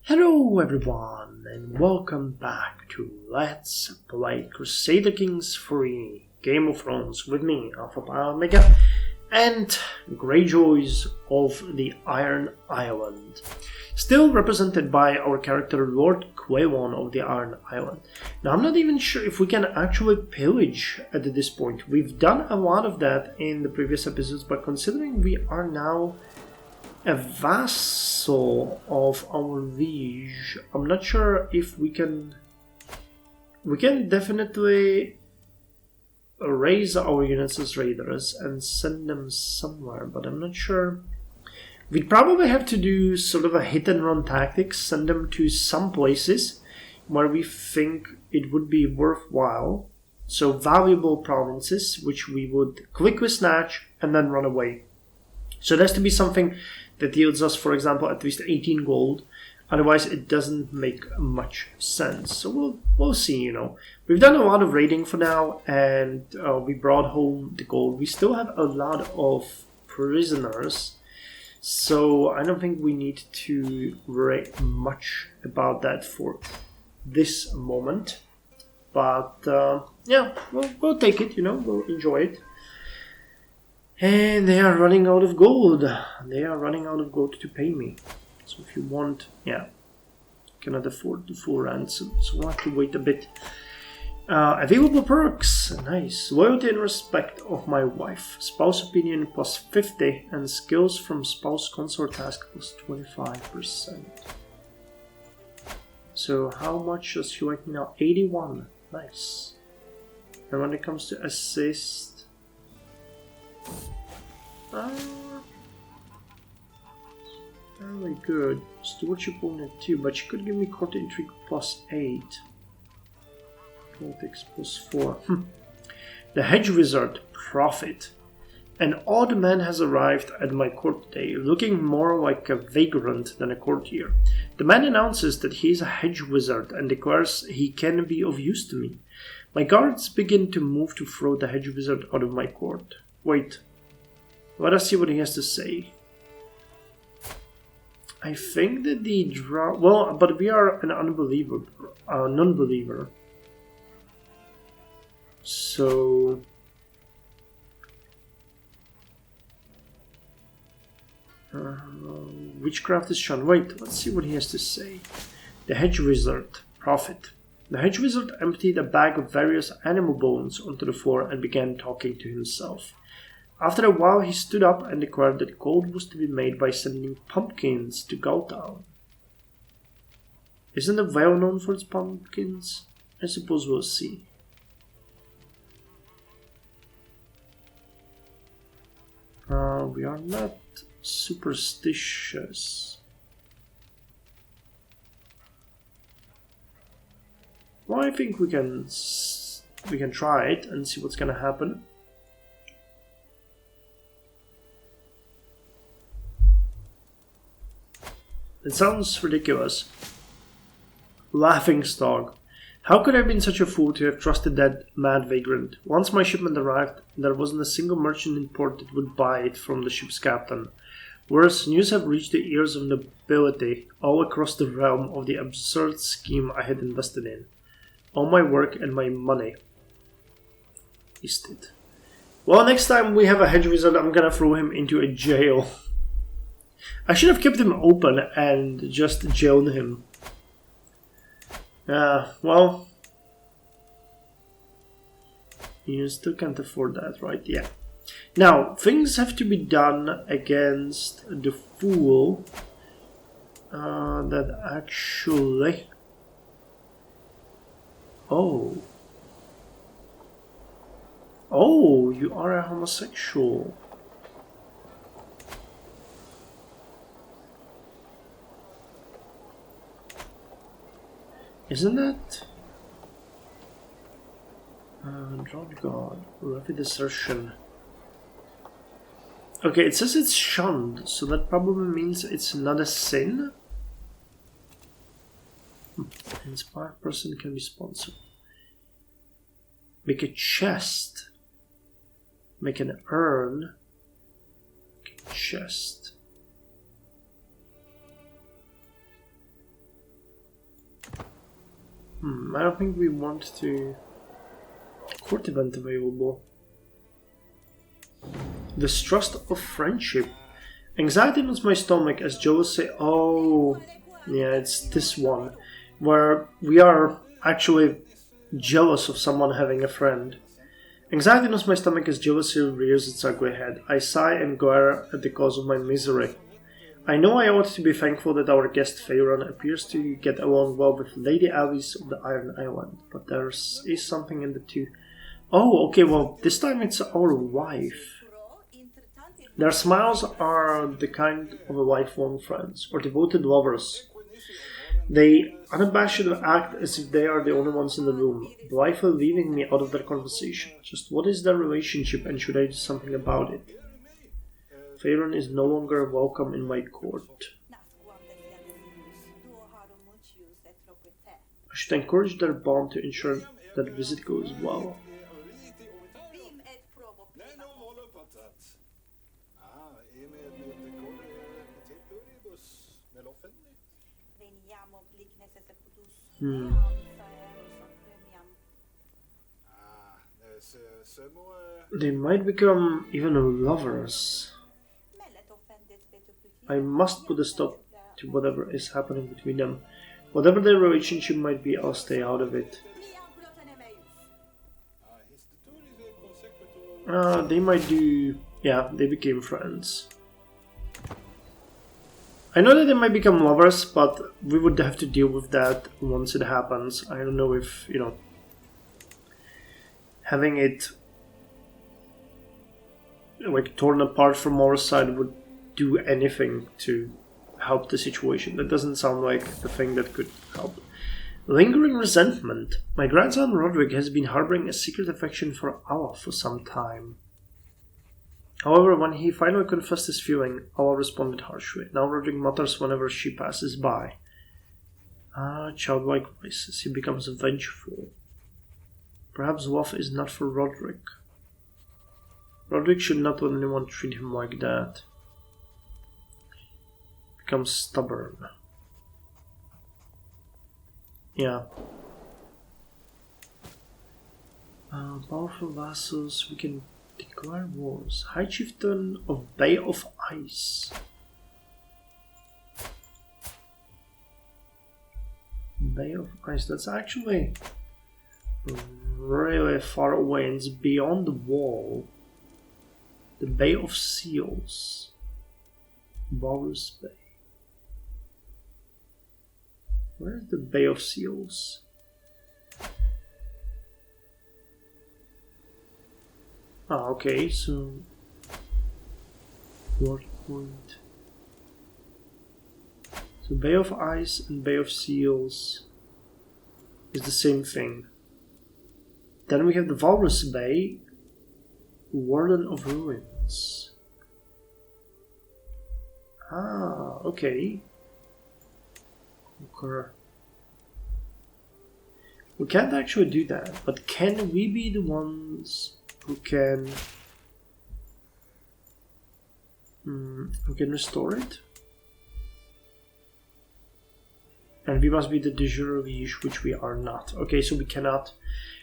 Hello everyone and welcome back to Let's Play Crusader Kings 3 Game of Thrones with me, Alpha Pi Omega, and Greyjoys of the Iron Island. Still represented by our character Lord Quaywon of the Iron Island. Now I'm not even sure if we can actually pillage at this point. We've done a lot of that in the previous episodes, but considering we are now a vassal of our liege, I'm not sure if we can definitely raise our units as raiders and send them somewhere, but I'm not sure. We'd probably have to do sort of a hit and run tactics, send them to some places where we think it would be worthwhile, so valuable provinces which we would quickly snatch and then run away. So it has to be something that yields us, for example, at least 18 gold. Otherwise, it doesn't make much sense. So we'll see, you know. We've done a lot of raiding for now, and we brought home the gold. We still have a lot of prisoners, so I don't think we need to worry much about that for this moment. But, yeah, we'll take it, you know, we'll enjoy it. And they are running out of gold. They are running out of gold to pay me. So if you want, yeah, cannot afford the full ransom. So we'll have to wait a bit. Available perks. Nice. Loyalty and respect of my wife. Spouse opinion plus 50. And skills from spouse consort task plus 25%. So how much does she like me now? 81. Nice. And when it comes to assist, very good. Stewardship only 2, but she could give me court intrigue plus 8. Politics plus 4. The hedge wizard, profit. An odd man has arrived at my court today, looking more like a vagrant than a courtier. The man announces that he is a hedge wizard and declares he can be of use to me. My guards begin to move to throw the hedge wizard out of my court. Wait. Let us see what he has to say. I think that the well, but we are an unbeliever, non-believer. So witchcraft is shunned. Wait, let's see what he has to say. The hedge wizard, profit. The hedge wizard emptied a bag of various animal bones onto the floor and began talking to himself. After a while, he stood up and declared that gold was to be made by sending pumpkins to Galtown. Isn't it well known for its pumpkins? I suppose we'll see. We are not superstitious. Well, I think we can try it and see what's gonna happen. It sounds ridiculous. Laughingstock. How could I have been such a fool to have trusted that mad vagrant? Once my shipment arrived, there wasn't a single merchant in port that would buy it from the ship's captain. Worse, news have reached the ears of nobility all across the realm of the absurd scheme I had invested in. All my work and my money wasted. Well, next time we have a hedge wizard, I'm gonna throw him into a jail. I should have kept him open and just jailed him. Well, you still can't afford that, right? Yeah. Now, things have to be done against the fool that actually... Oh, you are a homosexual. Isn't that? Drawn God, rapid desertion. Okay, it says it's shunned, so that probably means it's not a sin. Inspired person can be sponsored. Make a chest. Make an urn. Make a chest. I don't think we want to... Court event available. Distrust of friendship. Anxiety in my stomach as jealousy. Oh, yeah, it's this one. Where we are actually jealous of someone having a friend. Anxiety in my stomach as jealousy rears its ugly head. I sigh and glare at the cause of my misery. I know I ought to be thankful that our guest Feyron appears to get along well with Lady Alice of the Iron Island, but there is something in the two. Oh, okay, well, this time it's our wife. Their smiles are the kind of a lifelong friends, or devoted lovers. They unabashedly act as if they are the only ones in the room, blithely leaving me out of their conversation. Just what is their relationship, and should I do something about it? Feyron is no longer welcome in my court. I should encourage their bond to ensure that the visit goes well. They might become even lovers. I must put a stop to whatever is happening between them. Whatever their relationship might be, I'll stay out of it. They might do... Yeah, they became friends. I know that they might become lovers, but we would have to deal with that once it happens. I don't know if, you know, having it like torn apart from our side would do anything to help the situation. That doesn't sound like the thing that could help. Lingering resentment. My grandson Roderick has been harboring a secret affection for Allah for some time. However, when he finally confessed his feeling, Allah responded harshly. Now Roderick mutters whenever she passes by. Childlike voices. He becomes vengeful. Perhaps love is not for Roderick. Roderick should not let anyone treat him like that. Becomes stubborn. Yeah. Powerful vassals, we can declare wars. High Chieftain of Bay of Ice. Bay of Ice, that's actually really far away and it's beyond the wall. The Bay of Seals. Walrus Bay. Where is the Bay of Seals? Okay, so Lord Point. So Bay of Ice and Bay of Seals is the same thing. Then we have the Walrus Bay, Warden of Ruins. Okay. We can't actually do that, but can we be the ones who can restore it? And we must be the de jure liege, which we are not. Okay, so we cannot.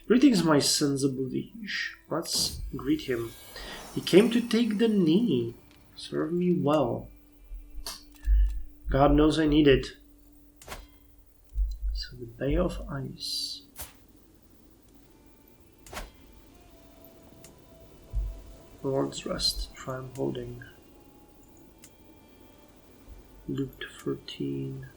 Greetings, my sensible liege. Let's greet him. He came to take the knee. Serve me well. God knows I need it. So the Bay of Ice. Lord's Rest. Triumph Holding. Loot 13.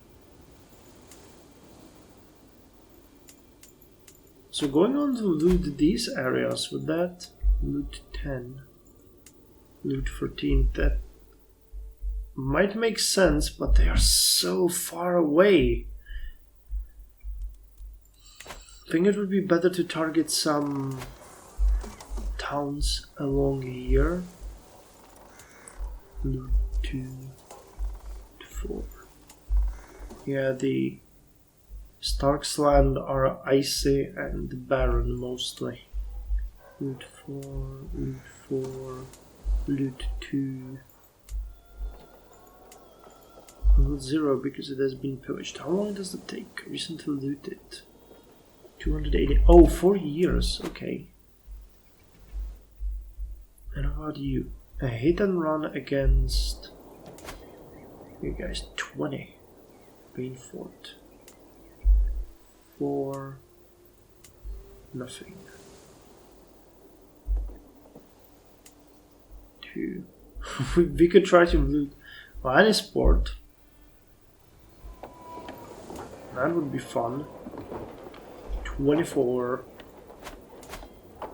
So going on to loot these areas, with that loot 10, loot 13, that might make sense, but they are so far away. I think it would be better to target some towns along here. Loot 2 to 4. Yeah, the Stark's Land are icy and barren mostly. Loot 4, loot 4, loot 2. Loot 0 because it has been pillaged. How long does it take? Recently looted. 280. Oh, 4 years. Okay. And how about you? A hit and run against you guys. 20. Rainfort. 4. Nothing. 2. We could try to loot any sport. That would be fun. 24.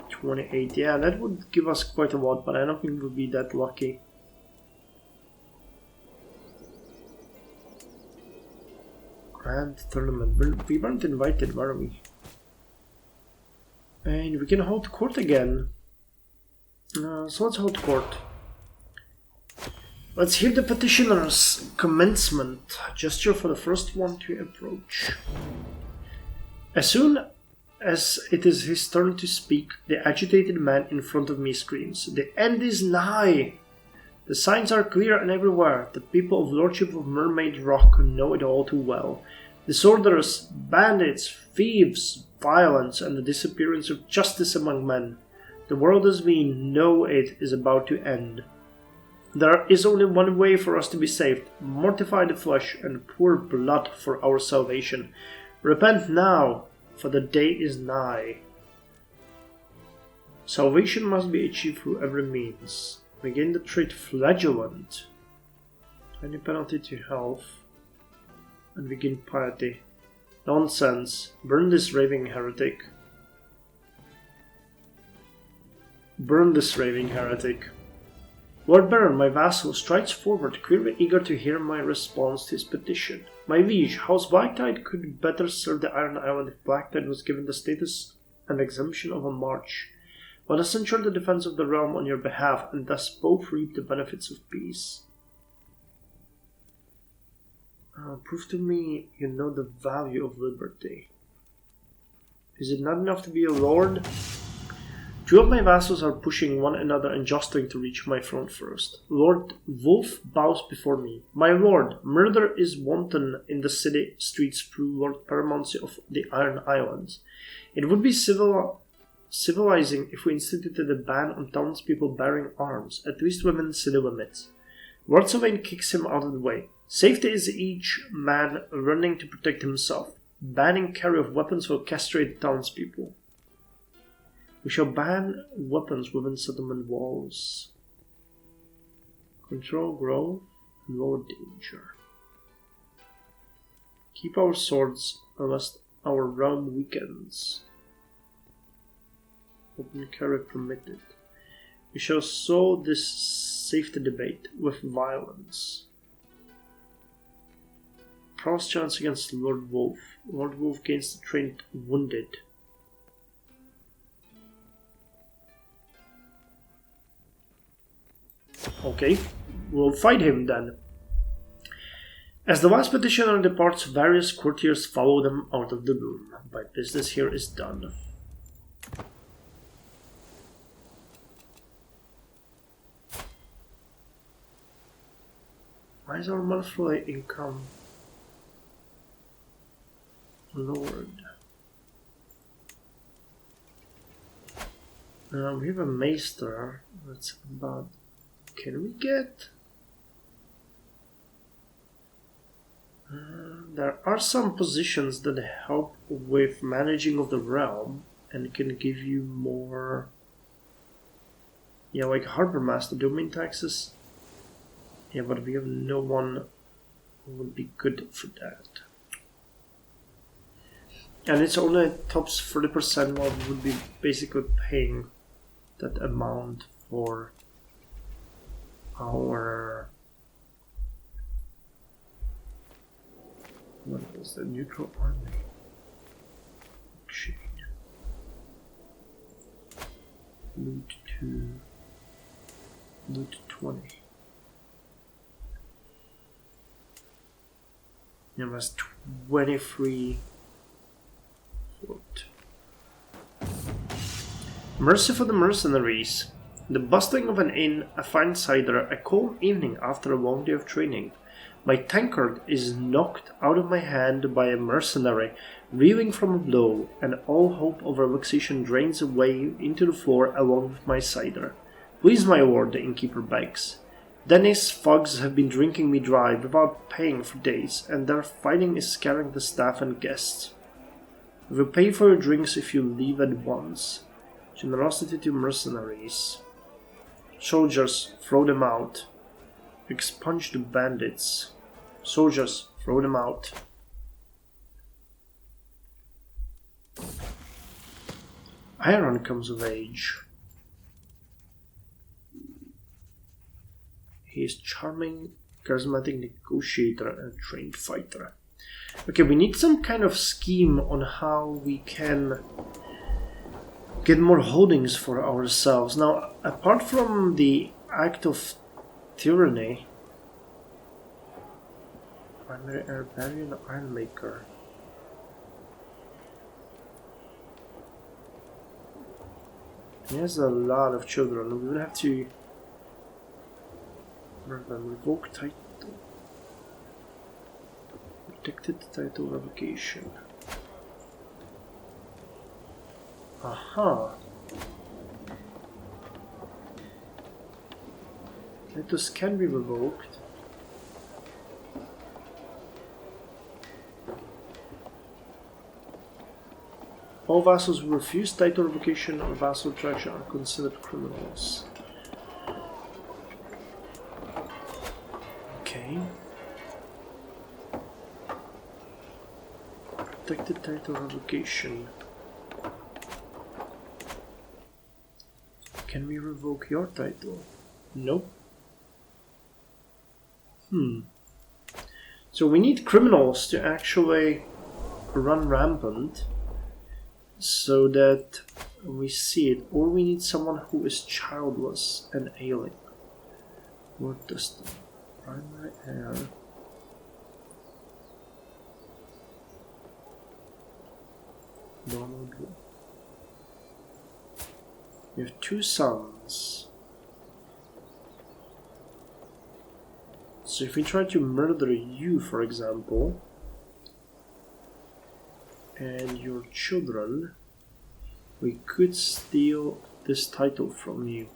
28. Yeah, that would give us quite a lot, but I don't think we'll be that lucky. Grand tournament. We weren't invited, were we? And we can hold court again. So let's hold court. Let's hear the petitioner's commencement. Gesture for the first one to approach. As soon as it is his turn to speak, the agitated man in front of me screams, "The end is nigh! The signs are clear and everywhere. The people of Lordship of Mermaid Rock know it all too well. Disorders, bandits, thieves, violence, and the disappearance of justice among men. The world as we know it is about to end. There is only one way for us to be saved. Mortify the flesh and pour blood for our salvation. Repent now, for the day is nigh. Salvation must be achieved through every means. Begin the trait Flagellant. Any penalty to health. And begin piety. Nonsense. Burn this raving heretic. Burn this raving heretic. Lord Baron, my vassal, strides forward, clearly eager to hear my response to his petition. My liege, House Blacktide could better serve the Iron Island if Blacktide was given the status and exemption of a march. Let us ensure the defense of the realm on your behalf, and thus both reap the benefits of peace. Prove to me you know the value of liberty. Is it not enough to be a lord? Two of my vassals are pushing one another and jostling to reach my throne first. Lord Wolf bows before me. My lord, murder is wanton in the city streets through Lord Paramountcy of the Iron Islands. It would be civilizing if we instituted a ban on townspeople bearing arms, at least within city limits. Lord Sylvain kicks him out of the way. Safety is each man running to protect himself. Banning carry of weapons will castrate townspeople. We shall ban weapons within settlement walls. Control growth and lower danger. Keep our swords unless our realm weakens. Open carry permitted. We shall sow this safety debate with violence. Cross chance against Lord Wolf. Lord Wolf gains the trait wounded. Okay, we'll fight him then. As the last petitioner departs, various courtiers follow them out of the room. My business here is done. Why is our monthly income lowered? We have a maester. That's about... Can we get... there are some positions that help with managing of the realm and can give you more... Yeah, like Harbor Master, domain taxes. Yeah, but we have no one who would be good for that. And it's only tops 30% while we would be basically paying that amount for our... What was the neutral army? Shade. Loot 2. Loot 20. There was 23 foot. Mercy for the mercenaries. The bustling of an inn, a fine cider, a calm evening after a long day of training. My tankard is knocked out of my hand by a mercenary, reeling from a blow, and all hope of relaxation drains away into the floor along with my cider. Please, my lord, the innkeeper begs. Dennis thugs have been drinking me dry without paying for days, and their fighting is scaring the staff and guests. I will pay for your drinks if you leave at once. Generosity to mercenaries. Soldiers, throw them out. Expunge the bandits. Soldiers, throw them out. Iron comes of age. He is charming, charismatic negotiator and trained fighter. Okay, we need some kind of scheme on how we can get more holdings for ourselves. Now, apart from the act of tyranny, primary barbarian ironmaker. He has a lot of children. We will have to revoke title. Protected title revocation. Aha. Titles can be revoked. All vassals who refuse title revocation or vassal attraction are considered criminals. Okay. Protected title revocation. Can we revoke your title? Nope. So we need criminals to actually run rampant so that we see it. Or we need someone who is childless and ailing. What does the primary heir? Donald. You have 2 sons. So if we try to murder you, for example, and your children, we could steal this title from you.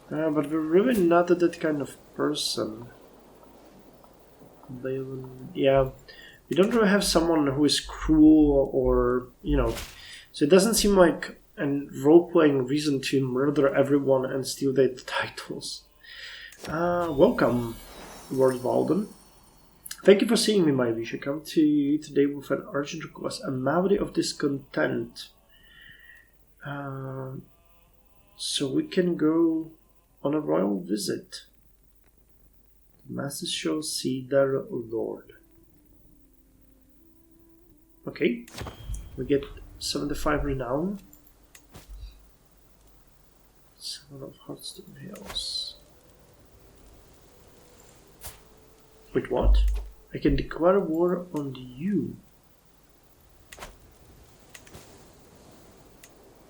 But we're really not that kind of person. Yeah, we don't really have someone who is cruel or, so it doesn't seem like a role-playing reason to murder everyone and steal their titles. Welcome, Lord Walden. Thank you for seeing me, my liege. I come to you today with an urgent request, a malady of discontent. So we can go on a royal visit. The masses shall see their lord. Okay, we get 75 renown. 7 of Hearthstone Hills. Wait, what? I can declare war on you.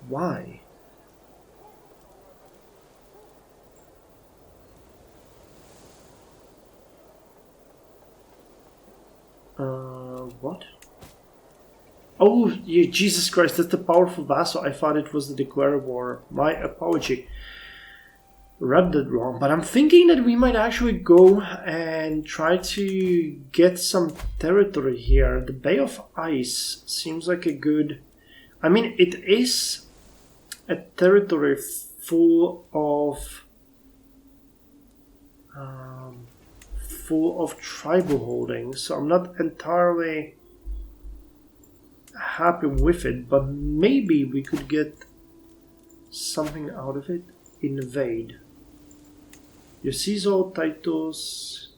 Why? What? Oh, Jesus Christ, that's the powerful vassal. I thought it was the declare war. My apology. Read that wrong, but I'm thinking that we might actually go and try to get some territory here. The Bay of Ice seems like a good... I mean, it is a territory full of tribal holdings, so I'm not entirely happy with it, but maybe we could get something out of it. Invade. You seize all titles,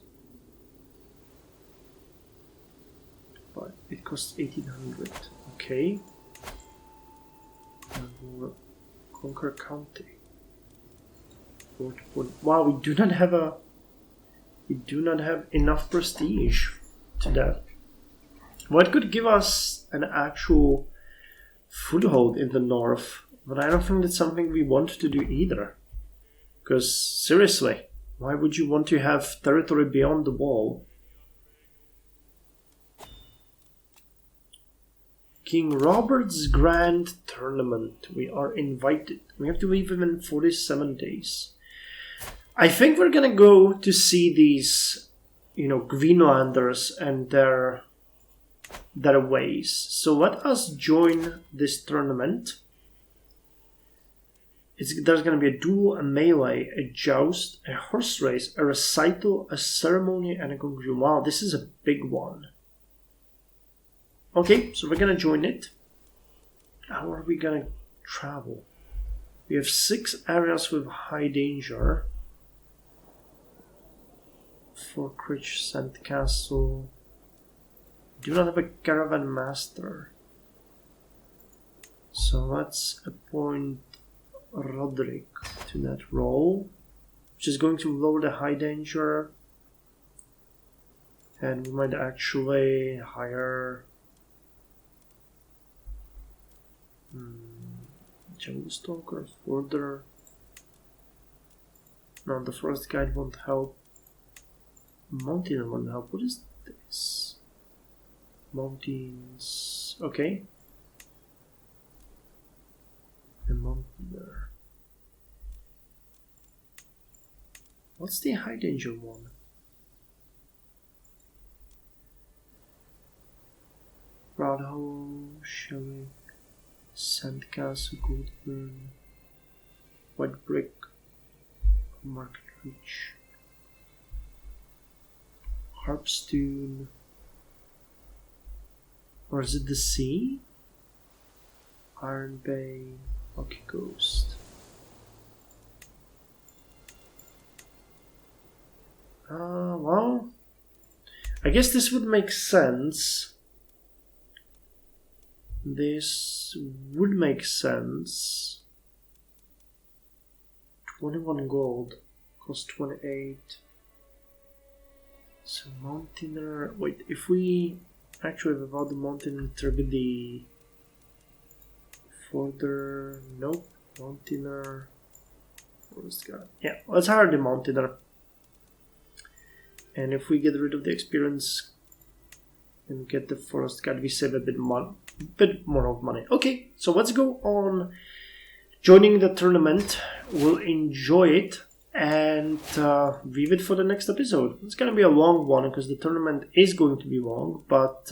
but it costs 1800. Okay. And we'll conquer county. Wow, we do not have enough prestige to that. What could give us an actual foothold in the north? But I don't think that's something we want to do either. Because seriously, Why would you want to have territory beyond the wall? King Robert's Grand Tournament. We are invited. We have to leave him in 47 days. I think we're gonna go to see these, Greenlanders and their ways. So let us join this tournament. There's going to be a duel, a melee, a joust, a horse race, a recital, a ceremony, and a conclusion. Wow, this is a big one. Okay, so we're going to join it. How are we going to travel? We have 6 areas with high danger. Fort Rich, Sand Castle. Do not have a caravan master. So let's appoint Roderick to that role, which is going to lower the high danger, and we might actually hire Jungle Stalker further. No, the Forest Guide won't help. Mountain won't help. What is this? Mountains. Okay. A mountain there. What's the high danger one? Radhollow, Sherry, Sandcastle, Goldburn, White Brick, Market Reach, Harpstone, or is it the sea? Iron Bay, Rocky Coast. Well, I guess this would make sense. This would make sense. 21 gold, cost 28. So Mountaineer. Wait, if we actually without the Mountaineer trigger the further. Nope, Mountaineer. Forest Guard. Yeah, let's hire the Mountaineer. And if we get rid of the experience and get the Forest Guard, we save a bit more of money. Okay, so let's go on joining the tournament. We'll enjoy it and leave it for the next episode. It's going to be a long one because the tournament is going to be long, but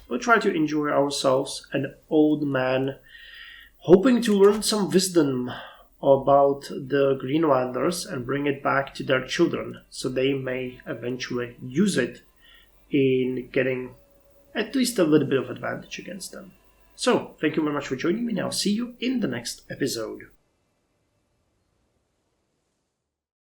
we'll try to enjoy ourselves. An old man hoping to learn some wisdom about the Greenlanders and bring it back to their children so they may eventually use it in getting at least a little bit of advantage against them. So, thank you very much for joining me. Now, see you in the next episode.